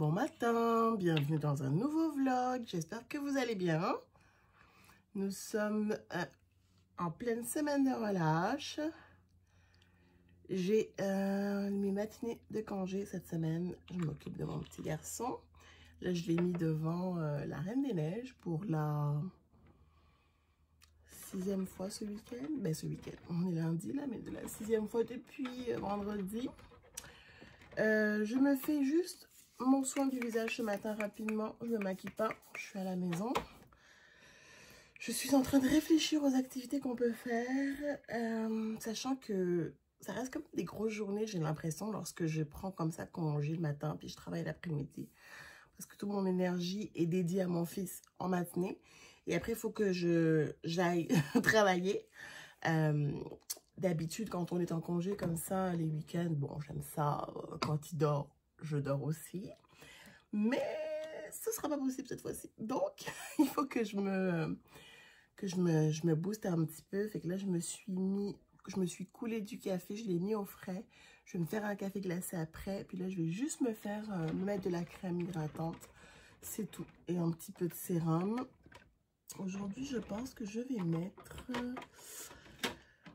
Bon matin, bienvenue dans un nouveau vlog. J'espère que vous allez bien. Nous sommes en pleine semaine de relâche. J'ai mes matinées de congé cette semaine. Je m'occupe de mon petit garçon. Là, je l'ai mis devant la Reine des Neiges pour la 6e fois ce week-end. Ben, ce week-end, on est lundi là, mais de la 6e fois depuis vendredi. Je me fais juste mon soin du visage ce matin rapidement. Je ne me maquille pas, je suis à la maison. Je suis en train de réfléchir aux activités qu'on peut faire, sachant que ça reste comme des grosses journées, j'ai l'impression, lorsque je prends comme ça congé le matin, puis je travaille l'après-midi. Parce que toute mon énergie est dédiée à mon fils en matinée. Et après, il faut que j'aille travailler. D'habitude, quand on est en congé comme ça, les week-ends, bon, j'aime ça. Quand il dort, je dors aussi. Mais ce ne sera pas possible cette fois-ci. Donc, il faut que je me booste un petit peu. Fait que là, je me suis coulé du café, je l'ai mis au frais. Je vais me faire un café glacé après. Puis là, je vais juste me mettre de la crème hydratante. C'est tout. Et un petit peu de sérum. Aujourd'hui, je pense que je vais mettre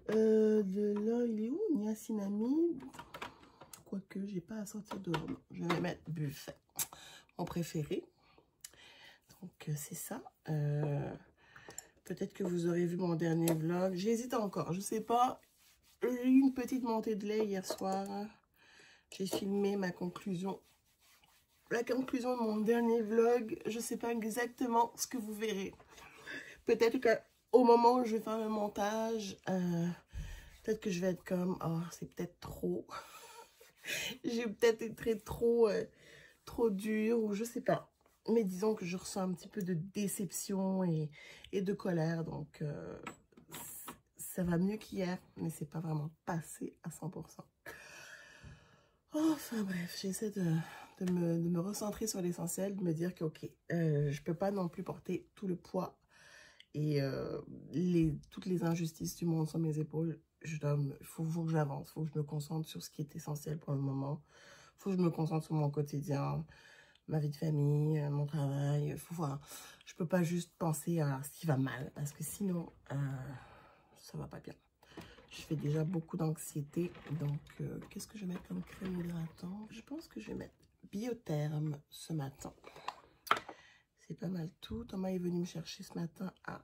de là, il est où? Niacinamide. Quoique, j'ai pas à sortir de l'eau. Je vais mettre Buffet, mon préféré. Donc, c'est ça. Peut-être que vous aurez vu mon dernier vlog. J'hésite encore, je sais pas. J'ai eu une petite montée de lait hier soir. J'ai filmé ma conclusion. La conclusion de mon dernier vlog. Je sais pas exactement ce que vous verrez. Peut-être qu'au moment où je vais faire le montage, peut-être que je vais être comme, oh, c'est peut-être trop. J'ai peut-être été trop dur ou je sais pas. Mais disons que je ressens un petit peu de déception et de colère. Donc, ça va mieux qu'hier, mais c'est pas vraiment passé à 100%. Enfin bref, j'essaie de me recentrer sur l'essentiel, de me dire que ok, je peux pas non plus porter tout le poids et toutes les injustices du monde sur mes épaules. Faut que j'avance, faut que je me concentre sur ce qui est essentiel pour le moment. Faut que je me concentre sur mon quotidien, ma vie de famille, mon travail. Faut voir. Je peux pas juste penser à ce qui va mal parce que sinon, ça va pas bien. Je fais déjà beaucoup d'anxiété. Donc, qu'est-ce que je vais mettre comme crème hydratante? Je pense que je vais mettre Biotherme ce matin. C'est pas mal tout. Thomas est venu me chercher ce matin à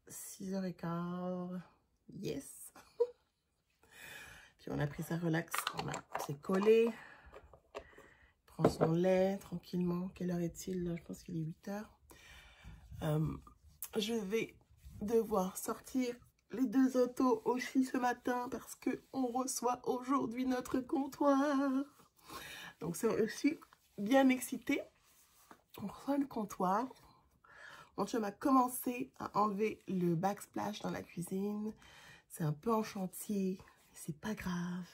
6h15. Yes! Puis on a pris ça relax. On s'est collé. Prend son lait tranquillement. Quelle heure est-il? Je pense qu'il est 8h. Je vais devoir sortir les 2 autos aussi ce matin parce qu'on reçoit aujourd'hui notre comptoir. Donc c'est aussi bien excité. On reçoit le comptoir. Mon chum a commencé à enlever le backsplash dans la cuisine. C'est un peu en chantier, mais c'est pas grave.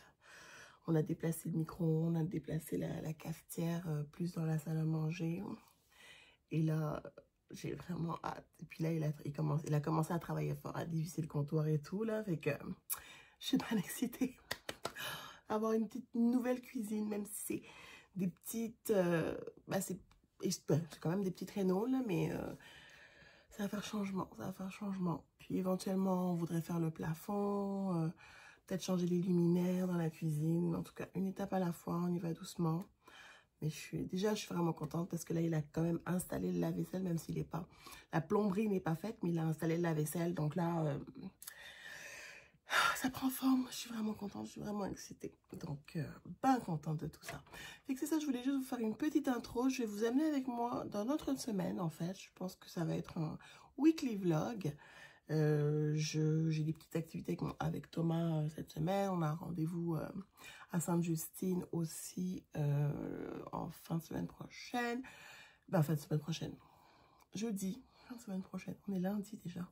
On a déplacé le micro-ondes, on a déplacé la cafetière plus dans la salle à manger. Et là, j'ai vraiment hâte. Et puis là, il a commencé à travailler fort, à dévisser le comptoir et tout, là. Fait que je suis bien excitée. Avoir une petite nouvelle cuisine, même si c'est des petites... c'est quand même des petites rénaux, là, mais ça va faire changement, ça va faire changement. Puis éventuellement, on voudrait faire le plafond, peut-être changer les luminaires dans la cuisine. En tout cas, une étape à la fois, on y va doucement. Mais je suis vraiment contente parce que là, il a quand même installé le lave-vaisselle, même s'il n'est pas... La plomberie n'est pas faite, mais il a installé le lave-vaisselle. Donc là, ça prend forme. Je suis vraiment contente, je suis vraiment excitée. Donc, bien contente de tout ça. Fait que c'est ça, je voulais juste vous faire une petite intro. Je vais vous amener avec moi dans notre semaine, en fait. Je pense que ça va être un weekly vlog. J'ai des petites activités avec Thomas cette semaine. On a un rendez-vous à Sainte-Justine aussi en fin de semaine prochaine. Ben, fin de semaine prochaine. Jeudi, fin de semaine prochaine. On est lundi déjà.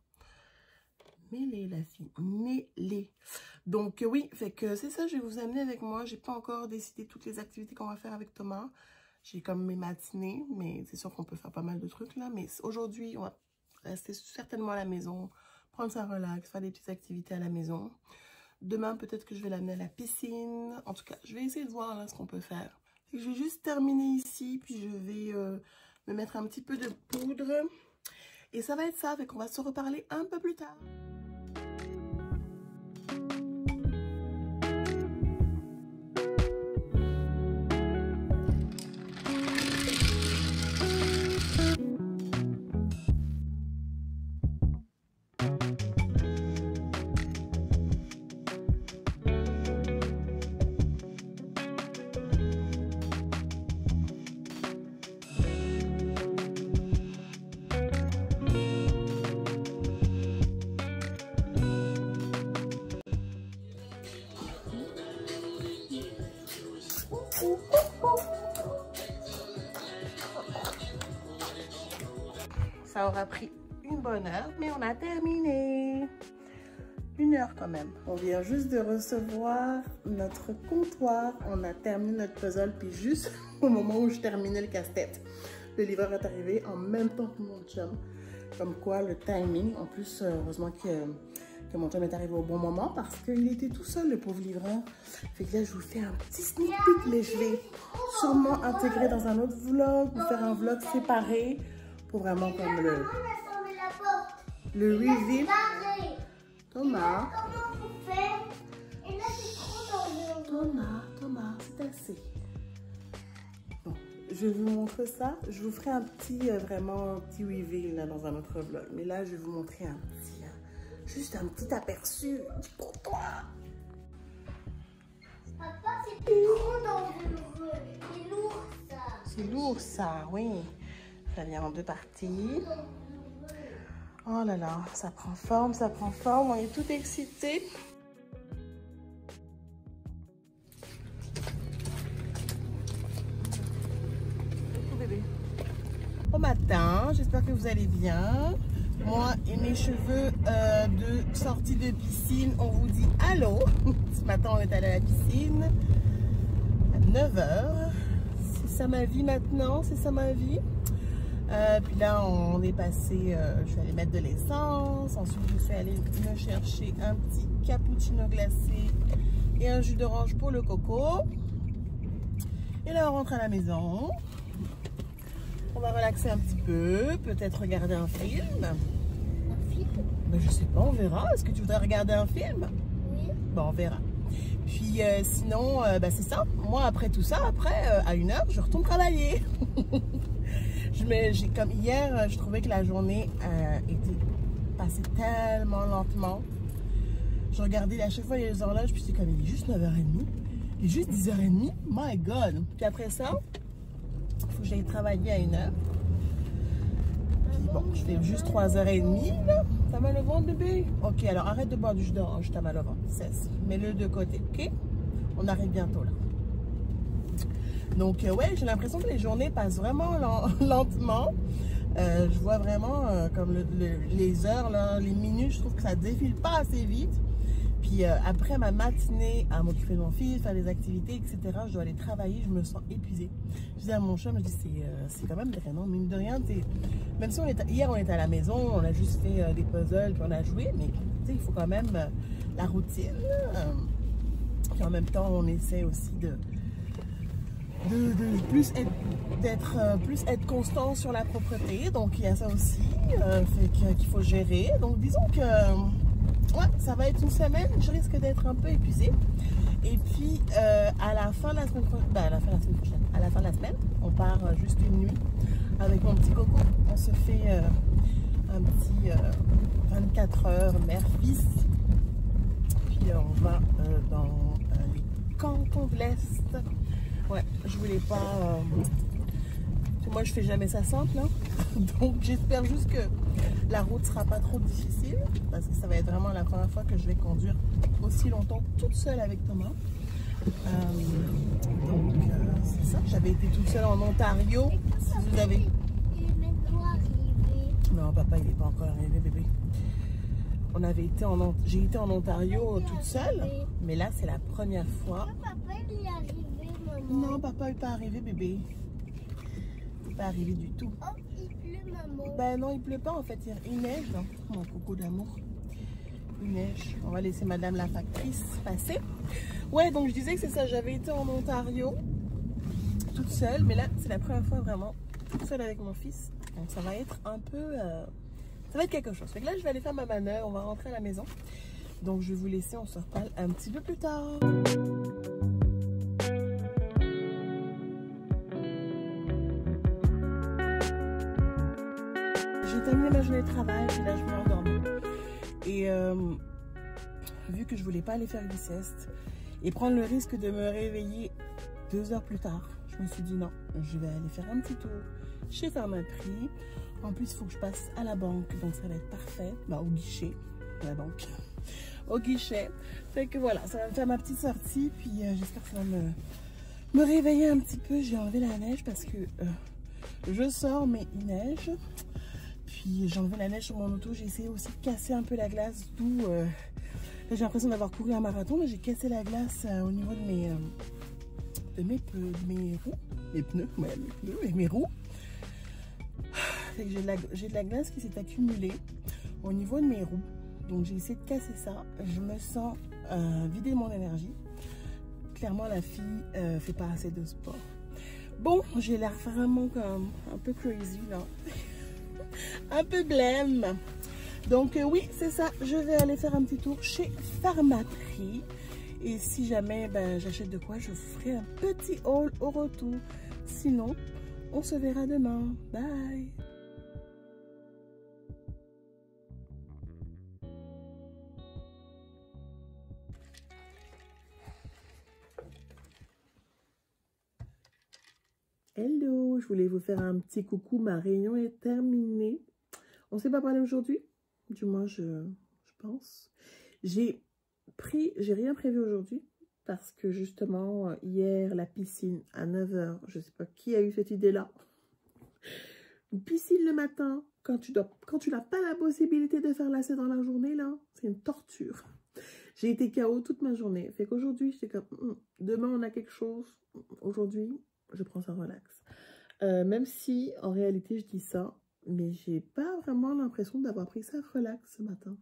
Mêlée la fille, mêlée. Donc oui, fait que c'est ça, je vais vous amener avec moi. J'ai pas encore décidé toutes les activités qu'on va faire avec Thomas. J'ai comme mes matinées, mais c'est sûr qu'on peut faire pas mal de trucs là. Mais aujourd'hui, on va rester certainement à la maison, prendre ça relax, faire des petites activités à la maison. Demain, peut-être que je vais l'amener à la piscine. En tout cas, je vais essayer de voir là ce qu'on peut faire. Je vais juste terminer ici, puis je vais me mettre un petit peu de poudre. Et ça va être ça, fait qu'on va se reparler un peu plus tard. Ça aura pris une bonne heure, mais on a terminé. 1 heure quand même. On vient juste de recevoir notre comptoir. On a terminé notre puzzle, puis juste au moment où je terminais le casse-tête, le livreur est arrivé en même temps que mon chum. Comme quoi, le timing. En plus, heureusement que mon chum est arrivé au bon moment parce qu'il était tout seul, le pauvre livreur. Fait que là, je vous fais un petit sneak peek, mais je vais sûrement intégrer dans un autre vlog ou faire un vlog séparé pour vraiment comme le reveal. Thomas. Comment on fait? Et là, c'est trop dangereux. Thomas, c'est assez. Bon, je vais vous montrer ça. Je vous ferai un petit, vraiment un petit reveal là, dans un autre vlog. Mais là, je vais vous montrer un petit, juste un petit aperçu du comptoir. Papa, c'est trop dangereux. C'est lourd, ça. C'est lourd, ça, oui. Ça vient en 2 parties. Oh là là, ça prend forme, on est tout excités. Coucou bébé. Bon matin, j'espère que vous allez bien. Moi et mes cheveux de sortie de piscine, on vous dit allô. Ce matin, on est allé à la piscine à 9 h. C'est ça ma vie maintenant, c'est ça ma vie. Puis là, on est passé, je suis allée mettre de l'essence. Ensuite, je suis allée me chercher un petit cappuccino glacé et un jus d'orange pour le coco. Et là, on rentre à la maison. On va relaxer un petit peu, peut-être regarder un film. Un film? Ben, je sais pas, on verra. Est-ce que tu voudrais regarder un film? Oui. Bon, on verra. Puis sinon, ben, c'est ça. Moi, après tout ça, à 1 h, je retourne travailler. Comme hier, je trouvais que la journée était passée tellement lentement. Je regardais à chaque fois les horloges, puis c'est comme il est juste 9 h 30. Il est juste 10 h 30. My God! Puis après ça, il faut que j'aille travailler à 1 h. Puis bon, je fais juste 3 h 30. Là. T'as mal au ventre, bébé? Ok, alors arrête de boire du jus d'orange, t'as mal au ventre. Cesse. Mets-le de côté, ok? On arrive bientôt là. Donc, ouais, j'ai l'impression que les journées passent vraiment lentement. Je vois vraiment comme les heures, là, les minutes, je trouve que ça défile pas assez vite. Puis après ma matinée à m'occuper de mon fils, faire des activités, etc., je dois aller travailler, je me sens épuisée. Je disais à mon chum, je dis, c'est quand même drainant, mine de rien. Même si hier on était à la maison, on a juste fait des puzzles, puis on a joué, mais il faut quand même la routine. Puis en même temps, on essaie aussi plus être constant sur la propreté, donc il y a ça aussi qu'il faut gérer. Donc disons que ouais, ça va être une semaine, je risque d'être un peu épuisée. Et puis à la fin de la semaine prochaine, à la fin de la semaine, on part juste une nuit avec mon petit coco. On se fait un petit 24 heures mère-fils. Puis on va dans les cantons de l'Est. Ouais, je voulais pas... moi, je fais jamais ça simple. Hein. Donc, j'espère juste que la route sera pas trop difficile. Parce que ça va être vraiment la première fois que je vais conduire aussi longtemps toute seule avec Thomas. Donc, c'est ça. J'avais été toute seule en Ontario. Si vous avez... Il est maintenant arrivé. Non, papa, il n'est pas encore arrivé, bébé. J'ai été en Ontario toute seule. Mais là, c'est la première fois. Papa, il est arrivé. Non, papa n'est pas arrivé, bébé. Il n'est pas arrivé du tout. Oh, il pleut, maman. Ben non, il pleut pas en fait. Il neige, hein. Mon coco d'amour. Il neige. On va laisser madame la factrice passer. Ouais, donc je disais que c'est ça. J'avais été en Ontario. toute seule, mais là c'est la première fois vraiment toute seule avec mon fils. Donc ça va être un peu... ça va être quelque chose. Fait que là je vais aller faire ma manœuvre, on va rentrer à la maison. Donc je vais vous laisser, on se reparle un petit peu plus tard. J'ai terminé ma journée de travail, puis là je vais m'endormir. Et vu que je voulais pas aller faire une sieste et prendre le risque de me réveiller 2 heures plus tard, je me suis dit non, je vais aller faire un petit tour chez Pharmaprix. En plus, il faut que je passe à la banque, donc ça va être parfait. Bah, au guichet, à la banque, au guichet. Fait que voilà, ça va me faire ma petite sortie, puis j'espère que ça va me réveiller un petit peu. J'ai enlevé la neige parce que je sors, mais il neige. Puis j'ai enlevé la neige sur mon auto, j'ai essayé aussi de casser un peu la glace, d'où j'ai l'impression d'avoir couru un marathon, mais j'ai cassé la glace au niveau de mes roues, mes pneus, ouais, mes pneus et mes roues. J'ai de la glace qui s'est accumulée au niveau de mes roues, donc j'ai essayé de casser ça. Je me sens vider mon énergie. Clairement la fille fait pas assez de sport. Bon, j'ai l'air vraiment comme un peu crazy là. Un peu blême. Donc oui, c'est ça. Je vais aller faire un petit tour chez Pharmaprix. Et si jamais j'achète de quoi, je ferai un petit haul au retour. Sinon, on se verra demain. Bye. Hello, je voulais vous faire un petit coucou. Ma réunion est terminée. On ne s'est pas parlé aujourd'hui, du moins je pense. J'ai rien prévu aujourd'hui parce que justement hier la piscine à 9 h, je ne sais pas qui a eu cette idée-là. Une piscine le matin quand tu n'as pas la possibilité de faire lacet dans la journée là, c'est une torture. J'ai été KO toute ma journée. Fait qu'aujourd'hui j'étais comme demain on a quelque chose. Aujourd'hui je prends ça relax. Même si en réalité je dis ça. Mais j'ai pas vraiment l'impression d'avoir pris ça relax ce matin.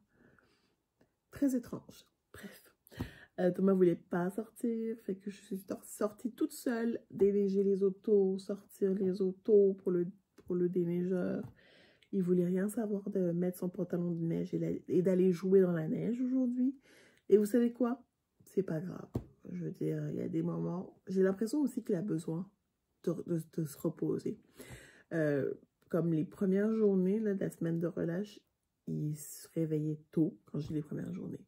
Très étrange. Bref. Thomas voulait pas sortir. Fait que je suis sortie toute seule. Déneiger les autos. Sortir les autos pour le déneigeur. Il voulait rien savoir de mettre son pantalon de neige et d'aller jouer dans la neige aujourd'hui. Et vous savez quoi? C'est pas grave. Je veux dire, il y a des moments... J'ai l'impression aussi qu'il a besoin de se reposer. Comme les premières journées là, de la semaine de relâche, il se réveillait tôt quand j'ai les premières journées.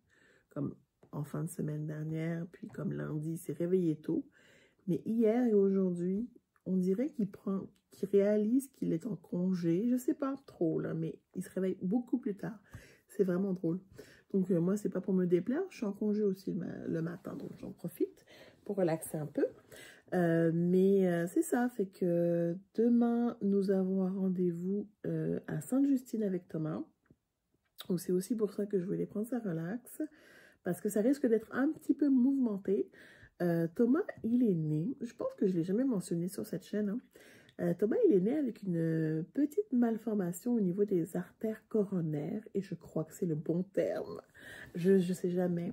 Comme en fin de semaine dernière, puis comme lundi, il s'est réveillé tôt. Mais hier et aujourd'hui, on dirait qu'il réalise qu'il est en congé. Je sais pas trop, là, mais il se réveille beaucoup plus tard. C'est vraiment drôle. Donc moi, c'est pas pour me déplaire. Je suis en congé aussi le matin, donc j'en profite pour relaxer un peu. Mais c'est ça, fait que demain nous avons un rendez-vous à Sainte-Justine avec Thomas. Donc c'est aussi pour ça que je voulais prendre ça relax, parce que ça risque d'être un petit peu mouvementé. Thomas, il est né, je pense que je ne l'ai jamais mentionné sur cette chaîne, hein. Thomas, il est né avec une petite malformation au niveau des artères coronaires, et je crois que c'est le bon terme, je ne sais jamais.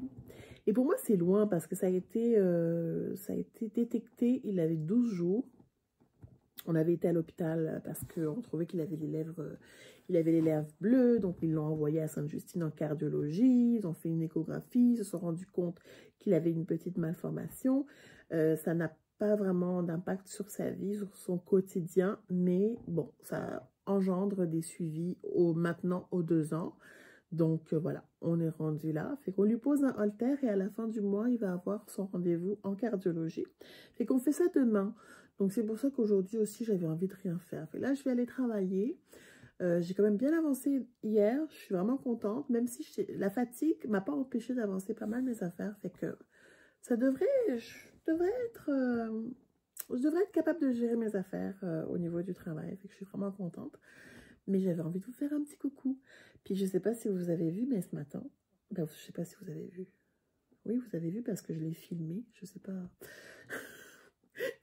Et pour moi, c'est loin parce que ça a été détecté, il avait 12 jours. On avait été à l'hôpital parce qu'on trouvait qu'il avait les lèvres bleues. Donc, ils l'ont envoyé à Sainte-Justine en cardiologie. Ils ont fait une échographie. Ils se sont rendus compte qu'il avait une petite malformation. Ça n'a pas vraiment d'impact sur sa vie, sur son quotidien. Mais bon, ça engendre des suivis maintenant aux 2 ans. Donc voilà, on est rendu là. Fait qu'on lui pose un haltère et à la fin du mois, il va avoir son rendez-vous en cardiologie. Fait qu'on fait ça demain. Donc c'est pour ça qu'aujourd'hui aussi, j'avais envie de rien faire. Fait là, je vais aller travailler. J'ai quand même bien avancé hier. Je suis vraiment contente. Même si la fatigue ne m'a pas empêché d'avancer pas mal mes affaires. Fait que je devrais être capable de gérer mes affaires au niveau du travail. Fait que je suis vraiment contente. Mais j'avais envie de vous faire un petit coucou. Puis je ne sais pas si vous avez vu, mais ce matin, je ne sais pas si vous avez vu. Oui, vous avez vu parce que je l'ai filmé. Je ne sais pas.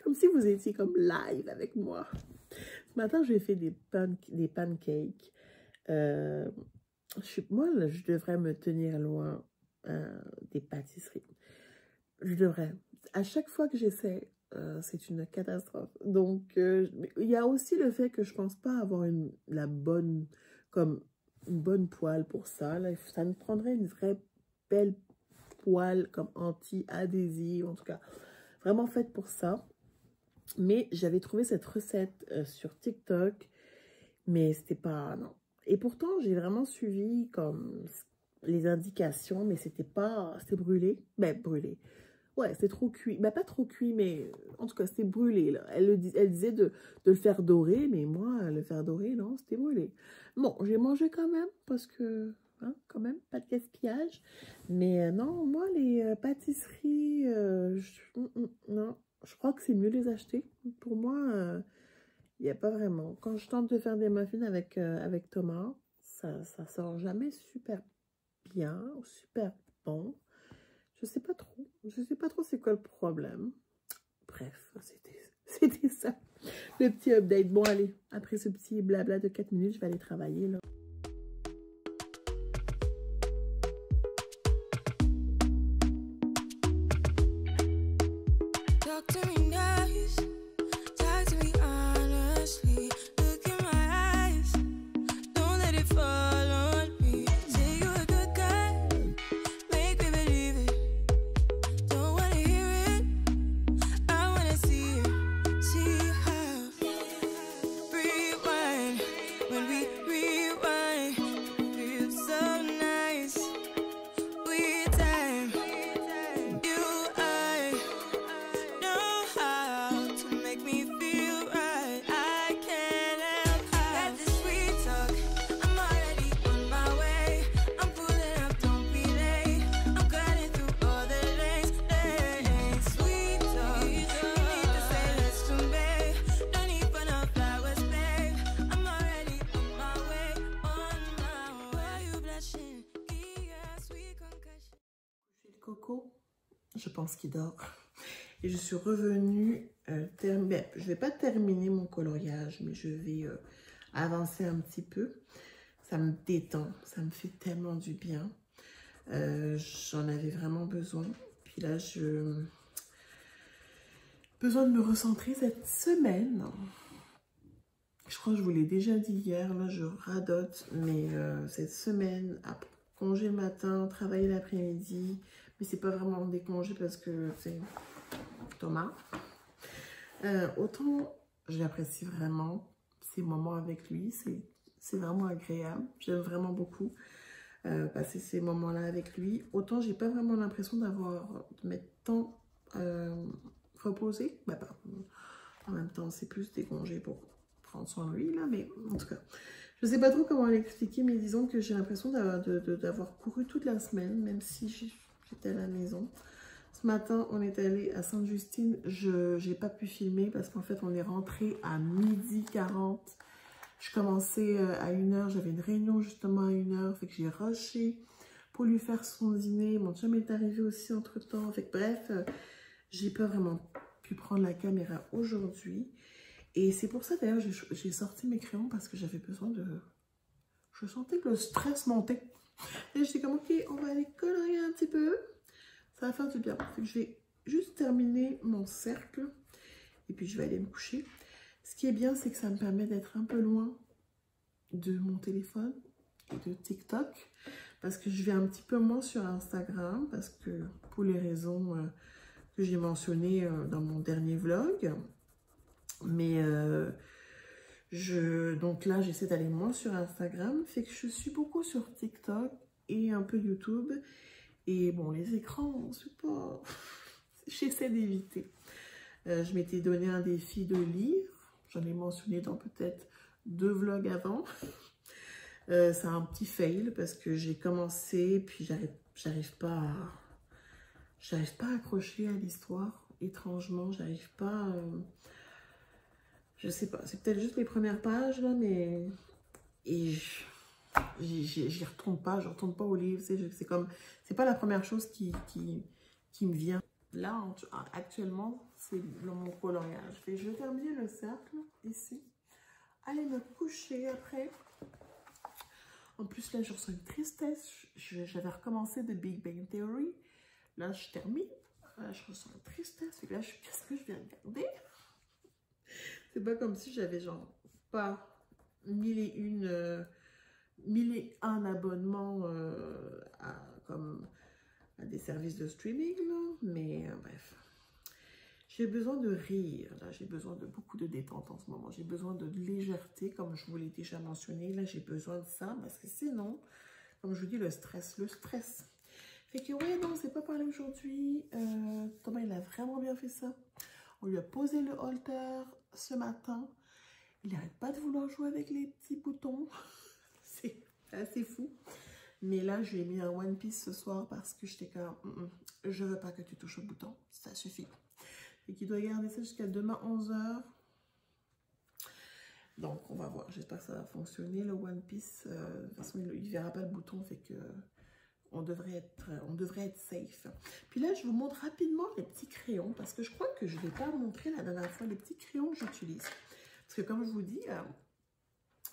Comme si vous étiez comme live avec moi. Ce matin, j'ai fait des pancakes. Moi, là, je devrais me tenir loin des pâtisseries. Je devrais. À chaque fois que j'essaie, c'est une catastrophe. Donc, il y a aussi le fait que je pense pas avoir une bonne poêle pour ça. Là, ça me prendrait une vraie belle poêle comme anti-adhésive, en tout cas, vraiment faite pour ça. Mais j'avais trouvé cette recette sur TikTok, mais c'était pas, non. Et pourtant, j'ai vraiment suivi comme les indications, mais c'était brûlé. Ben, brûlé. Ouais, c'était trop cuit. Ben, pas trop cuit, mais en tout cas, c'était brûlé, là. Elle disait de le faire dorer, mais moi, le faire dorer, non, c'était brûlé. Bon, j'ai mangé quand même, parce que, hein, quand même, pas de gaspillage. Mais non, moi, les pâtisseries, non, je crois que c'est mieux les acheter. Pour moi, il n'y a pas vraiment. Quand je tente de faire des muffins avec Thomas, ça sort jamais super bien, super bon. Je sais pas trop. Je sais pas trop c'est quoi le problème. Bref, c'était ça. Le petit update. Bon, allez, après ce petit blabla de 4 minutes, je vais aller travailler, là. Coco, je pense qu'il dort. Et je suis revenue, je ne vais pas terminer mon coloriage, mais je vais avancer un petit peu. Ça me détend, ça me fait tellement du bien. J'en avais vraiment besoin. Puis là, besoin de me recentrer cette semaine. Je crois que je vous l'ai déjà dit hier, là je radote, mais cette semaine, après congé le matin, travailler l'après-midi, mais c'est pas vraiment des congés parce que c'est Thomas. Autant j'apprécie vraiment ces moments avec lui, c'est vraiment agréable, j'aime vraiment beaucoup passer ces moments-là avec lui. Autant j'ai pas vraiment l'impression de m'être tant reposée, bah, en même temps c'est plus des congés pour prendre soin de lui là, mais en tout cas je sais pas trop comment l'expliquer, mais disons que j'ai l'impression d'avoir couru toute la semaine, même si j'étais à la maison. Ce matin, on est allé à Sainte-Justine. Je n'ai pas pu filmer parce qu'en fait, on est rentré à 12h40. Je commençais à 1h. J'avais une réunion justement à 1h. Fait que j'ai rushé pour lui faire son dîner. Mon chum est arrivé aussi entre-temps. Fait que bref, j'ai pas vraiment pu prendre la caméra aujourd'hui. Et c'est pour ça d'ailleurs j'ai sorti mes crayons parce que j'avais besoin de... Je sentais que le stress montait. Et j'étais comme, ok, on va aller colorier un petit peu. Ça va faire du bien. Fait que je vais juste terminer mon cercle. Et puis je vais aller me coucher. Ce qui est bien, c'est que ça me permet d'être un peu loin de mon téléphone et de TikTok. Parce que je vais un petit peu moins sur Instagram. Parce que pour les raisons que j'ai mentionnées dans mon dernier vlog. Mais donc là, j'essaie d'aller moins sur Instagram. Fait que je suis beaucoup sur TikTok et un peu YouTube. Et bon, les écrans, c'est pas... J'essaie d'éviter. Je m'étais donné un défi de lire. J'en ai mentionné dans peut-être 2 vlogs avant. C'est un petit fail parce que j'ai commencé, puis j'arrive pas à accrocher à l'histoire. Étrangement, j'arrive pas... je sais pas, c'est peut-être juste les premières pages là, mais... Et j'y retourne pas, je retourne pas au livre, c'est comme... C'est pas la première chose qui me vient. Là, actuellement, c'est dans mon coloriage. Je vais terminer le cercle ici. Aller me coucher après. En plus, là, je ressens une tristesse. J'avais recommencé The Big Bang Theory. Là, je termine. Là, je ressens la tristesse. Et là, qu'est-ce que je viens de regarder? C'est pas comme si j'avais genre pas mille et un abonnements comme à des services de streaming, là. Mais bref. J'ai besoin de rire, là, j'ai besoin de beaucoup de détente en ce moment. J'ai besoin de légèreté, comme je vous l'ai déjà mentionné. Là, j'ai besoin de ça, parce que sinon, comme je vous dis, le stress. Fait que, ouais, non, on ne s'est pas parlé aujourd'hui. Thomas, il a vraiment bien fait ça. On lui a posé le halter ce matin. Il n'arrête pas de vouloir jouer avec les petits boutons. C'est assez fou. Mais là, je lui ai mis un One Piece ce soir parce que j'étais comme, je veux pas que tu touches au bouton. Ça suffit. Et qu'il doit garder ça jusqu'à demain 11 h. Donc, on va voir. J'espère que ça va fonctionner, le One Piece. De toute façon, il ne verra pas le bouton, fait que on devrait être safe. Puis là, je vous montre rapidement les petits crayons, parce que je crois que je ne l'ai pas montré la dernière fois, les petits crayons que j'utilise. Parce que comme je vous dis,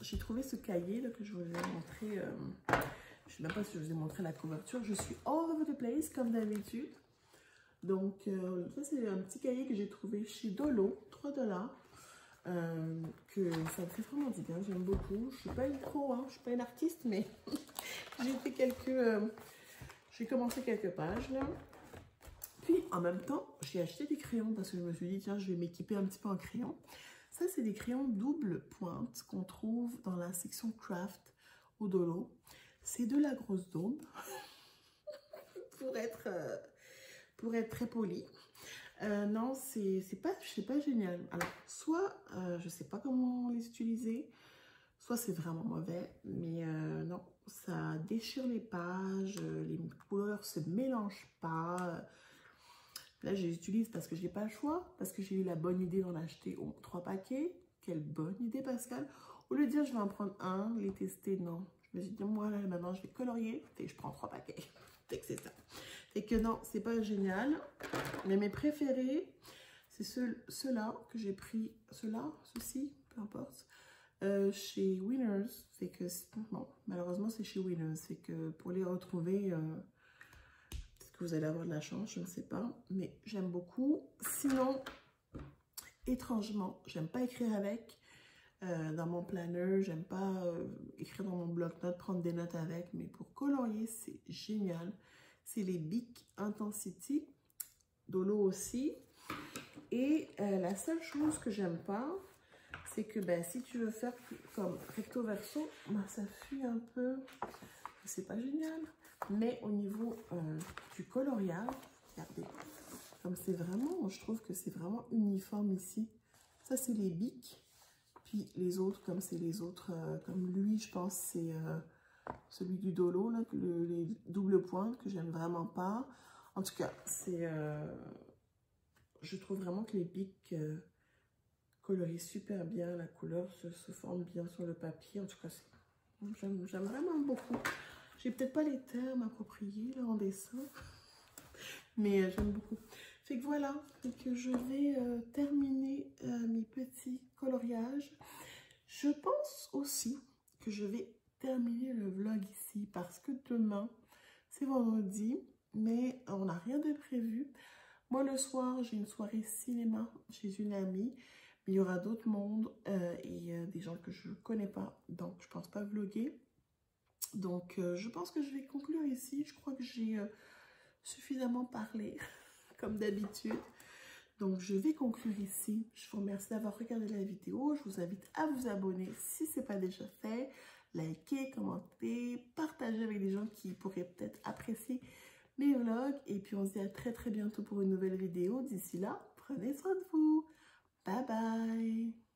j'ai trouvé ce cahier là, que je vous ai montré. Je ne sais même pas si je vous ai montré la couverture. Je suis all over the place, comme d'habitude. Donc, ça, c'est un petit cahier que j'ai trouvé chez Dolo, 3 $. Que ça me fait vraiment du bien, j'aime beaucoup. Je ne suis pas une pro, hein, je ne suis pas une artiste, mais j'ai fait j'ai commencé quelques pages là. Puis, en même temps, j'ai acheté des crayons parce que je me suis dit, tiens, je vais m'équiper un petit peu en crayon. Ça, c'est des crayons double pointe qu'on trouve dans la section craft au Dolo. C'est de la grosse daube, pour être très poli. Non, c'est pas génial. Alors, soit je sais pas comment les utiliser, soit c'est vraiment mauvais, mais non, ça déchire les pages, les couleurs se mélangent pas. Là, je les utilise parce que j'ai pas le choix, parce que j'ai eu la bonne idée d'en acheter 3 paquets. Quelle bonne idée, Pascal. Au lieu de dire je vais en prendre un, les tester, non. Je me suis dit, moi, là, maintenant, je vais colorier, et je prends 3 paquets. Fait que c'est ça. Et que non, c'est pas génial. Mais mes préférés, c'est ceux-là que j'ai pris. Ceux-ci, peu importe. Chez Winners. Fait que, bon, malheureusement, c'est chez Winners. C'est que pour les retrouver, peut-être que vous allez avoir de la chance, je ne sais pas. Mais j'aime beaucoup. Sinon, étrangement, j'aime pas écrire avec. Dans mon planner, j'aime pas écrire dans mon bloc-notes, prendre des notes avec. Mais pour colorier, c'est génial. C'est les Bic Intensity, Dolo aussi. Et la seule chose que j'aime pas, c'est que ben, si tu veux faire comme recto verso, ben, ça fuit un peu. C'est pas génial. Mais au niveau du coloriage, regardez, comme c'est vraiment, je trouve que c'est vraiment uniforme ici. Ça, c'est les Bic. Puis les autres, comme c'est les autres, comme lui, je pense, c'est celui du Dolo, là, les doubles pointes que j'aime vraiment pas. En tout cas, c'est, je trouve vraiment que les Bic colorient super bien, la couleur se forme bien sur le papier. En tout cas, j'aime vraiment beaucoup. J'ai peut-être pas les termes appropriés là en dessin, mais j'aime beaucoup. Fait que voilà, fait que je vais terminer mes petits coloriages. Je pense aussi que je vais terminer le vlog ici parce que demain, c'est vendredi, mais on n'a rien de prévu. Moi, le soir, j'ai une soirée cinéma chez une amie, mais il y aura d'autres mondes et des gens que je ne connais pas, donc je pense pas vlogger. Donc, je pense que je vais conclure ici. Je crois que j'ai suffisamment parlé, comme d'habitude. Donc, je vais conclure ici. Je vous remercie d'avoir regardé la vidéo. Je vous invite à vous abonner si ce n'est pas déjà fait. Likez, commentez, partagez avec des gens qui pourraient peut-être apprécier mes vlogs. Et puis, on se dit à très très bientôt pour une nouvelle vidéo. D'ici là, prenez soin de vous. Bye bye.